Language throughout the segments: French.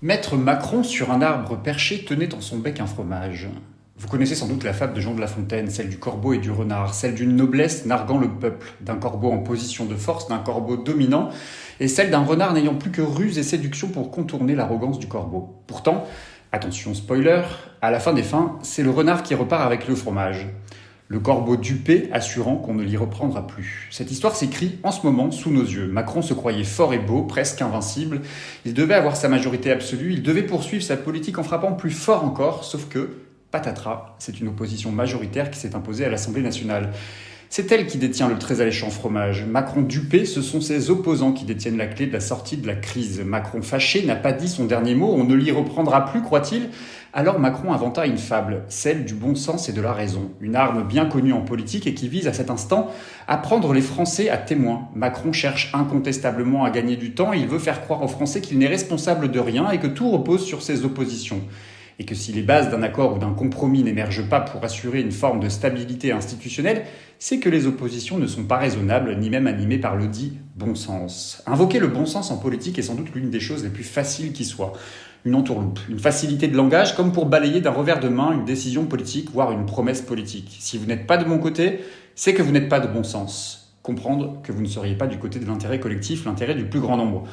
Maître Macron sur un arbre perché tenait en son bec un fromage. Vous connaissez sans doute la fable de Jean de La Fontaine, celle du corbeau et du renard, celle d'une noblesse narguant le peuple, d'un corbeau en position de force, d'un corbeau dominant, et celle d'un renard n'ayant plus que ruse et séduction pour contourner l'arrogance du corbeau. Pourtant, attention spoiler, à la fin des fins, c'est le renard qui repart avec le fromage. Le corbeau dupé assurant qu'on ne l'y reprendra plus. Cette histoire s'écrit en ce moment sous nos yeux. Macron se croyait fort et beau, presque invincible. Il devait avoir sa majorité absolue, il devait poursuivre sa politique en frappant plus fort encore, sauf que, patatras, c'est une opposition majoritaire qui s'est imposée à l'Assemblée nationale. C'est elle qui détient le très alléchant fromage. Macron dupé, ce sont ses opposants qui détiennent la clé de la sortie de la crise. Macron fâché n'a pas dit son dernier mot, on ne l'y reprendra plus, croit-il. Alors Macron inventa une fable, celle du bon sens et de la raison. Une arme bien connue en politique et qui vise à cet instant à prendre les Français à témoin. Macron cherche incontestablement à gagner du temps et il veut faire croire aux Français qu'il n'est responsable de rien et que tout repose sur ses oppositions. Et que si les bases d'un accord ou d'un compromis n'émergent pas pour assurer une forme de stabilité institutionnelle, c'est que les oppositions ne sont pas raisonnables, ni même animées par le dit bon sens. Invoquer le bon sens en politique est sans doute l'une des choses les plus faciles qui soit. Une entourloupe, une facilité de langage comme pour balayer d'un revers de main une décision politique, voire une promesse politique. Si vous n'êtes pas de mon côté, c'est que vous n'êtes pas de bon sens. Comprendre que vous ne seriez pas du côté de l'intérêt collectif, l'intérêt du plus grand nombre.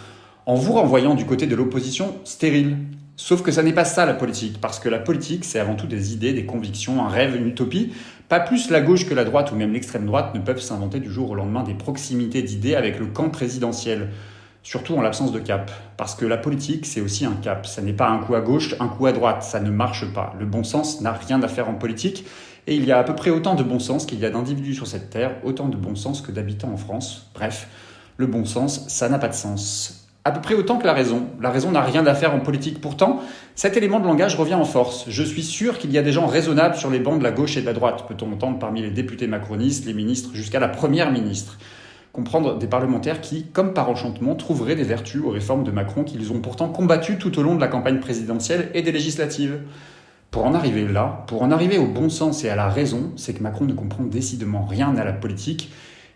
En vous renvoyant du côté de l'opposition stérile. Sauf que ça n'est pas ça la politique, parce que la politique, c'est avant tout des idées, des convictions, un rêve, une utopie. Pas plus la gauche que la droite ou même l'extrême droite ne peuvent s'inventer du jour au lendemain des proximités d'idées avec le camp présidentiel. Surtout en l'absence de cap. Parce que la politique, c'est aussi un cap. Ça n'est pas un coup à gauche, un coup à droite. Ça ne marche pas. Le bon sens n'a rien à faire en politique. Et il y a à peu près autant de bon sens qu'il y a d'individus sur cette terre, autant de bon sens que d'habitants en France. Bref, le bon sens, ça n'a pas de sens. À peu près autant que la raison. La raison n'a rien à faire en politique. Pourtant, cet élément de langage revient en force. Je suis sûr qu'il y a des gens raisonnables sur les bancs de la gauche et de la droite, peut-on entendre parmi les députés macronistes, les ministres, jusqu'à la première ministre. Comprendre des parlementaires qui, comme par enchantement, trouveraient des vertus aux réformes de Macron qu'ils ont pourtant combattues tout au long de la campagne présidentielle et des législatives. Pour en arriver là, pour en arriver au bon sens et à la raison, c'est que Macron ne comprend décidément rien à la politique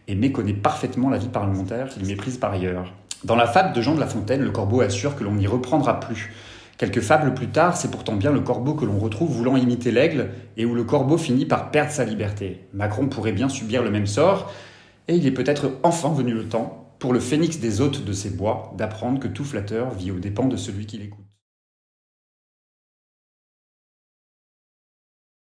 et méconnaît parfaitement la vie parlementaire qu'il méprise par ailleurs. Dans la fable de Jean de La Fontaine, le corbeau assure que l'on n'y reprendra plus. Quelques fables plus tard, c'est pourtant bien le corbeau que l'on retrouve voulant imiter l'aigle et où le corbeau finit par perdre sa liberté. Macron pourrait bien subir le même sort, et il est peut-être enfin venu le temps, pour le phénix des hôtes de ces bois, d'apprendre que tout flatteur vit aux dépens de celui qui l'écoute.